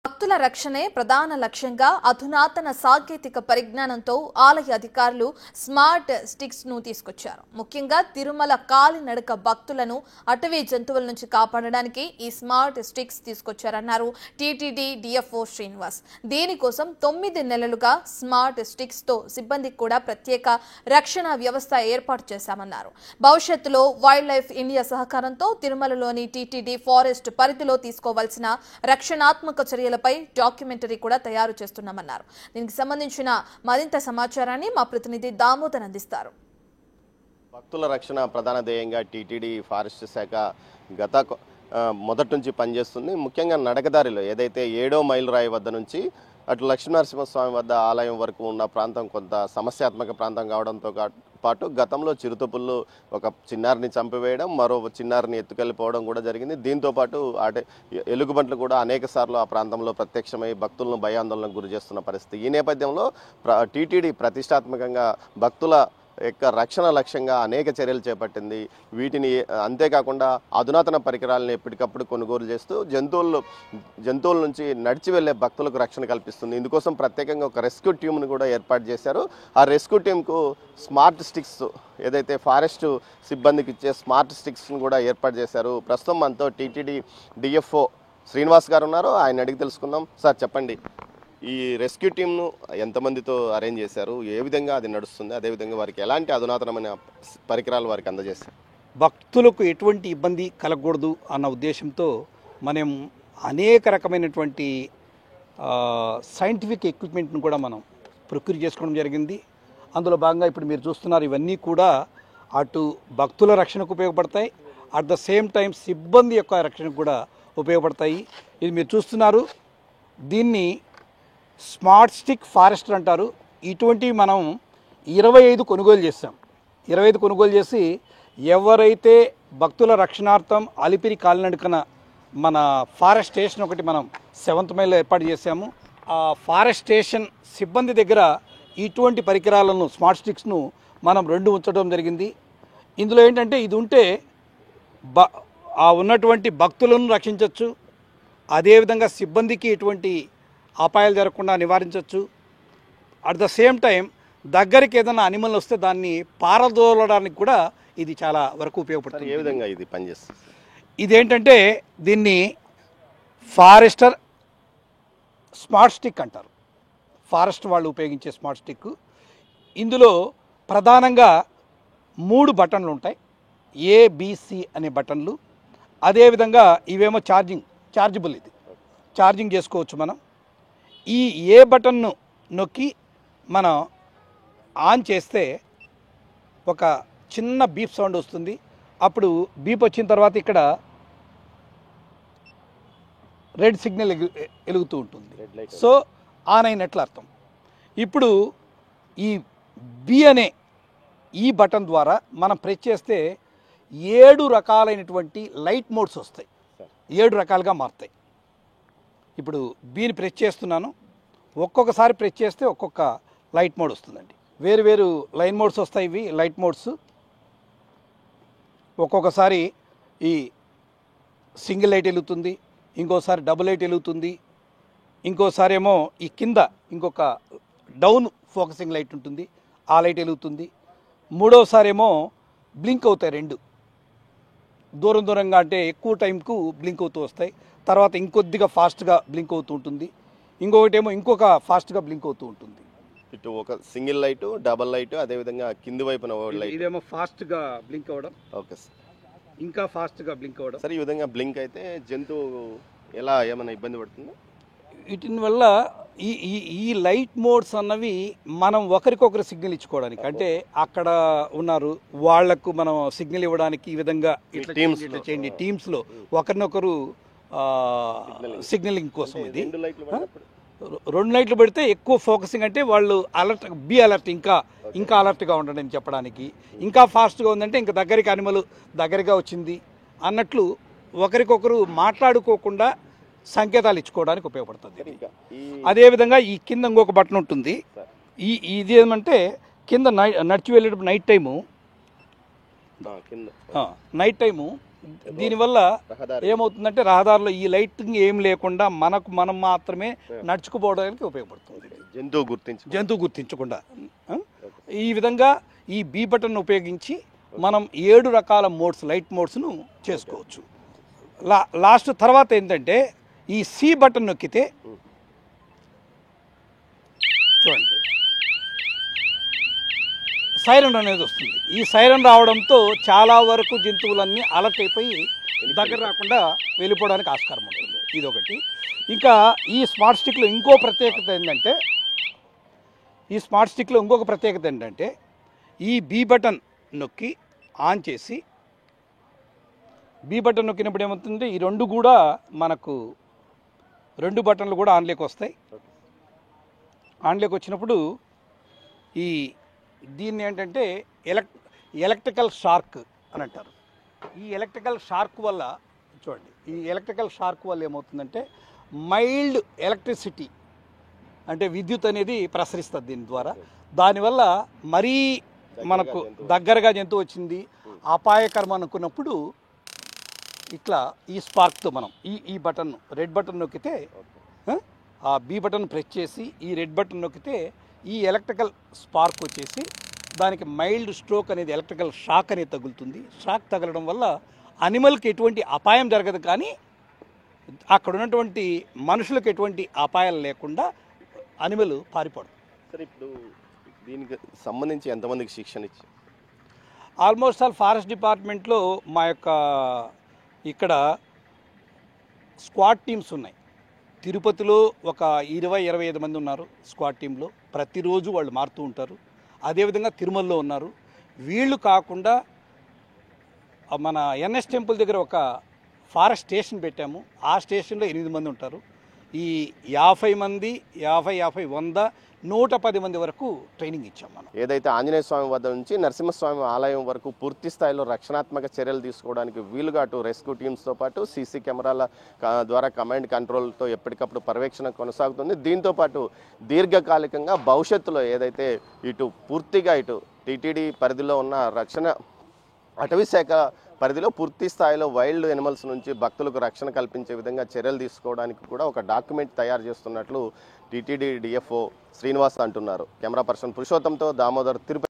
భక్తుల రక్షణే ప్రధాన లక్ష్యంగా అధునాతన సాంకేతిక పరిజ్ఞానంతో ఆలయ అధికారులు స్మార్ట్ స్టిక్స్ ను తీసుకొచ్చారు. ముఖ్యంగా తిరుమల కాలినడక భక్తులను అటవీ జంతువుల నుంచి కాపాడడానికి ఈ స్మార్ట్ స్టిక్స్ తీసుకొచ్చారన్నారు టీటీడీ డిఎఫ్ఓ శ్రీనివాస్. దీనికోసం 9 నెలలుగా స్మార్ట్ స్టిక్స్ తో సిబ్బందికి కూడా ప్రత్యేక రక్షణ వ్యవస్థ ఏర్పాటు చేశామన్నారు. భవిష్యత్తులో వైల్డ్ లైఫ్ ఇండియా సహకారంతో తిరుమలలోని టీటీడీ ఫారెస్ట్ పరిధిలో తీసుకోవాల్సిన రక్షణాత్మక చర్యలపై డాక్యుమెంటరీ కూడా తయారు చేస్తున్నామన్నారు. దీనికి సంబంధించిన మరింత సమాచారాన్ని మా ప్రతినిధి దామోదర్ అందిస్తారు. భక్తుల రక్షణ ప్రధాన ధ్యేయంగా టీటీడీ ఫారెస్ట్ శాఖ మొదటి నుంచి పనిచేస్తుంది. ముఖ్యంగా నడకదారిలో ఏదైతే 7వ మైలురాయి వద్ద నుంచి అటు లక్ష్మీనరసింహస్వామి వద్ద ఆలయం వరకు ఉన్న ప్రాంతం కొంత సమస్యాత్మక ప్రాంతం కావడంతో పాటు గతంలో చిరుతపుళ్ళు ఒక చిన్నారిని చంపివేయడం, మరో చిన్నారిని ఎత్తుకెళ్ళిపోవడం కూడా జరిగింది. దీంతో పాటు ఎలుగుబంట్లు కూడా అనేక సార్లు ఆ ప్రాంతంలో ప్రత్యక్షమై భక్తులను భయాందోళనకు గురి చేస్తున్న పరిస్థితి. ఈ నేపథ్యంలో టీటీడీ ప్రతిష్టాత్మకంగా భక్తుల యొక్క రక్షణ లక్ష్యంగా అనేక చర్యలు చేపట్టింది. వీటిని అంతేకాకుండా అధునాతన పరికరాలను ఎప్పటికప్పుడు కొనుగోలు చేస్తూ జంతువుల నుంచి నడిచి వెళ్లే భక్తులకు రక్షణ కల్పిస్తుంది. ఇందుకోసం ప్రత్యేకంగా ఒక రెస్క్యూ టీంను కూడా ఏర్పాటు చేశారు. ఆ రెస్క్యూ టీంకు స్మార్ట్ స్టిక్స్ ఏదైతే ఫారెస్ట్ సిబ్బందికి ఇచ్చే స్మార్ట్ స్టిక్స్ను కూడా ఏర్పాటు చేశారు. ప్రస్తుతం మనతో టీటీడీ డిఎఫ్ఓ శ్రీనివాస్ గారు ఉన్నారు. ఆయన అడిగి తెలుసుకుందాం. సార్ చెప్పండి, ఈ రెస్క్యూ టీమ్ను ఎంతమందితో అరేంజ్ చేశారు, ఏ విధంగా అది నడుస్తుంది, అదేవిధంగా వారికి ఎలాంటి అధునాతనమైన పరికరాలు వారికి అందజేస్తారు? భక్తులకు ఎటువంటి ఇబ్బంది కలగకూడదు అన్న ఉద్దేశంతో మనం అనేక రకమైనటువంటి సైంటిఫిక్ ఎక్విప్మెంట్ను కూడా మనం ప్రొక్యూర్ చేసుకోవడం జరిగింది. అందులో భాగంగా ఇప్పుడు మీరు చూస్తున్నారు, ఇవన్నీ కూడా అటు భక్తుల రక్షణకు ఉపయోగపడతాయి, అట్ ద సేమ్ టైం సిబ్బంది యొక్క రక్షణకు కూడా ఉపయోగపడతాయి. ఇది మీరు చూస్తున్నారు, దీన్ని స్మార్ట్ స్టిక్ ఫారెస్టర్ అంటారు. ఇటువంటివి మనం 25 కొనుగోలు చేస్తాం. 25 కొనుగోలు చేసి ఎవరైతే భక్తుల రక్షణార్థం అలిపిరి కాలినడకన మన ఫారెస్ట్ స్టేషన్ ఒకటి మనం 7th మైల్లో ఏర్పాటు చేశాము. ఆ ఫారెస్ట్ స్టేషన్ సిబ్బంది దగ్గర ఇటువంటి పరికరాలను స్మార్ట్ స్టిక్స్ను మనం 2 ఉంచడం జరిగింది. ఇందులో ఏంటంటే ఇది ఉంటే ఉన్నటువంటి భక్తులను రక్షించవచ్చు, అదేవిధంగా సిబ్బందికి ఎటువంటి అపాయాలు జరగకుండా నివారించవచ్చు. అట్ ద సేమ్ టైం దగ్గరికి ఏదైనా అనిమల్ వస్తే దాన్ని పారదోలడానికి కూడా ఇది చాలా వరకు ఉపయోగపడుతుంది. ఏ విధంగా ఇది పనిచేస్తుంది? ఇదేంటంటే దీన్ని ఫారెస్టర్ స్మార్ట్ స్టిక్ అంటారు. ఫారెస్ట్ వాళ్ళు ఉపయోగించే స్మార్ట్ స్టిక్. ఇందులో ప్రధానంగా 3 బటన్లు ఉంటాయి, ఏబిసి అనే బటన్లు. అదేవిధంగా ఇవేమో చార్జబుల్, ఇది ఛార్జింగ్ చేసుకోవచ్చు. మనం ఈ ఏ బటన్ను నొక్కి మనం ఆన్ చేస్తే ఒక చిన్న బీప్ సౌండ్ వస్తుంది. అప్పుడు బీప్ వచ్చిన తర్వాత ఇక్కడ రెడ్ సిగ్నల్ వెలుగుతూ ఉంటుంది. సో ఆన్ అయినట్లు అర్థం. ఇప్పుడు ఈ బి అనే ఈ బటన్ ద్వారా మనం ప్రెస్ చేస్తే 7 రకాలైనటువంటి లైట్ మోడ్స్ వస్తాయి, 7 రకాలుగా మారుతాయి. ఇప్పుడు బీని ప్రెస్ చేస్తున్నాను, ఒక్కొక్కసారి ప్రెస్ చేస్తే ఒక్కొక్క లైట్ మోడ్ వస్తుందండి. వేరు లైన్ మోడ్స్ వస్తాయి. ఇవి లైట్ మోడ్స్. ఒక్కొక్కసారి ఈ సింగిల్ లైట్ వెలుగుతుంది, ఇంకోసారి డబుల్ లైట్ వెలుగుతుంది, ఇంకోసారి ఏమో ఈ కింద ఇంకొక డౌన్ ఫోకసింగ్ లైట్ ఉంటుంది, ఆ లైట్ వెలుగుతుంది. మూడోసారి ఏమో బ్లింక్ అవుతాయి 2, దూరంగా అంటే ఎక్కువ టైంకు బ్లింక్ అవుతూ వస్తాయి. తర్వాత ఇంకొద్దిగా ఫాస్ట్గా బ్లింక్ అవుతూ ఉంటుంది, ఇంకొకటి ఏమో ఇంకొక ఫాస్ట్గా బ్లింక్ అవుతూ ఉంటుంది. ఇటు ఒక సింగిల్ లైట్, డబల్ లైట్, అదేవిధంగా కింది వైపున లైట్. ఇదేమో ఫాస్ట్గా బ్లింక్ అవ్వడం, ఓకే సార్, ఇంకా ఫాస్ట్గా బ్లింక్ అవ్వడం. సరే, ఈ విధంగా బ్లింక్ అయితే జంతువు ఎలా ఏమైనా ఇబ్బంది పడుతుందా? వీటి వల్ల ఈ లైట్ మోడ్స్ అన్నవి మనం ఒకరికొకరు సిగ్నల్ ఇచ్చుకోవడానికి, అంటే అక్కడ ఉన్నారు వాళ్లకు మనం సిగ్నల్ ఇవ్వడానికి ఈ విధంగా ఇట్లా చేయండి. టీమ్స్లో ఒకరినొకరు సిగ్నలింగ్ కోసం. ఇది 2 లైట్లు పెడితే ఎక్కువ ఫోకసింగ్, అంటే వాళ్ళు అలర్ట్ ఇంకా అలర్ట్గా ఉండడం చెప్పడానికి. ఇంకా ఫాస్ట్గా ఉందంటే ఇంకా దగ్గరికి అనిమల్ దగ్గరగా వచ్చింది అన్నట్లు ఒకరికొకరు మాట్లాడుకోకుండా సంకేతాలు ఇచ్చుకోవడానికి ఉపయోగపడుతుంది. అదేవిధంగా ఈ కింద ఇంకొక బటన్ ఉంటుంది. ఇది ఏమంటే కింద నడిచి వెళ్ళేటప్పుడు నైట్ టైము దీనివల్ల ఏమవుతుందంటే రహదారిలో ఈ లైటింగ్ ఏం లేకుండా మనం మాత్రమే నడుచుకుపోవడానికి ఉపయోగపడుతుంది. జంతువు గుర్తించకుండా ఈ విధంగా ఈ బి బటన్ ఉపయోగించి మనం 7 రకాల మోడ్స్, లైట్ మోడ్స్ను చేసుకోవచ్చు. లాస్ట్ తర్వాత ఏంటంటే ఈ సి బటన్ నొక్కితే చూడండి సైరన్ అనేది వస్తుంది. ఈ సైరన్ రావడంతో చాలా వరకు జంతువులన్నీ అలర్ట్ అయిపోయి దగ్గర రాకుండా వెళ్ళిపోవడానికి ఆస్కారం ఉంటుంది. ఇదొకటి. ఇంకా ఈ స్మార్ట్ స్టిక్లో ఇంకొక ప్రత్యేకత ఏంటంటే ఈ బి బటన్ నొక్కి ఆన్ చేసి బి బటన్ నొక్కినప్పుడు ఏమవుతుంది, ఈ రెండు బటన్లు కూడా ఆన్లోకి వస్తాయి. ఆన్లోకి వచ్చినప్పుడు దీన్ని ఏంటంటే ఎలక్ట్రికల్ షార్క్ అని అంటారు. ఈ ఎలక్ట్రికల్ షార్క్ వల్ల చూడండి, ఈ ఎలక్ట్రికల్ షార్క్ వల్ల ఏమవుతుందంటే మైల్డ్ ఎలక్ట్రిసిటీ అంటే విద్యుత్ అనేది ప్రసరిస్తుంది దీని ద్వారా. దానివల్ల మరీ మనకు దగ్గరగా జంతువు వచ్చింది అపాయకరం అనుకున్నప్పుడు ఇట్లా ఈ స్పార్క్తో మనం ఈ బటన్, రెడ్ బటన్ నొక్కితే, ఆ బి బటన్ ప్రెస్ చేసి ఈ రెడ్ బటన్ నొక్కితే ఈ ఎలక్ట్రికల్ స్పార్క్ వచ్చేసి దానికి మైల్డ్ స్ట్రోక్ అనేది, ఎలక్ట్రికల్ షాక్ అనేది తగులుతుంది. షాక్ తగలడం వల్ల అనిమల్కి ఎటువంటి అపాయం జరగదు, కానీ అక్కడ ఉన్నటువంటి మనుషులకు ఎటువంటి అపాయాలు లేకుండా అనిమల్ పారిపోవడం. సరే, ఇప్పుడు దీనికి సంబంధించి ఎంతమందికి శిక్షణ ఇచ్చారు? ఆల్మోస్ట్ ఆల్ ఫారెస్ట్ డిపార్ట్మెంట్లో మా యొక్క ఇక్కడ స్క్వాడ్ టీమ్స్ ఉన్నాయి. తిరుపతిలో ఒక 20-25 మంది ఉన్నారు స్క్వాడ్ టీంలో. ప్రతిరోజు వాళ్ళు మారుతూ ఉంటారు. అదేవిధంగా తిరుమలలో ఉన్నారు. వీళ్ళు కాకుండా మన ఎన్ఎస్ టెంపుల్ దగ్గర ఒక ఫారెస్ట్ స్టేషన్ పెట్టాము. ఆ స్టేషన్లో 8 మంది ఉంటారు. ఈ 50 మంది 110 మంది వరకు ట్రైనింగ్ ఇచ్చాం మనం. ఏదైతే ఆంజనేయ స్వామి వద్ద నుంచి నరసింహస్వామి ఆలయం వరకు పూర్తి స్థాయిలో రక్షణాత్మక చర్యలు తీసుకోవడానికి వీలుగా అటు రెస్క్యూ టీమ్స్తో పాటు సీసీ కెమెరాల ద్వారా కమాండ్ కంట్రోల్తో ఎప్పటికప్పుడు పర్యవేక్షణ కొనసాగుతుంది. దీంతో పాటు దీర్ఘకాలికంగా భవిష్యత్తులో ఏదైతే ఇటు పూర్తిగా ఇటు టీటీడీ పరిధిలో ఉన్న రక్షణ అటవీ శాఖ పరిధిలో పూర్తి స్థాయిలో వైల్డ్ ఎనిమల్స్ నుంచి భక్తులకు రక్షణ కల్పించే విధంగా చర్యలు తీసుకోవడానికి కూడా ఒక డాక్యుమెంట్ తయారు చేస్తున్నట్లు టీటీడీ డిఎఫ్ఓ శ్రీనివాస్ అంటున్నారు. కెమెరా పర్సన్ పురుషోత్తంతో దామోదర్, తిరుపతి.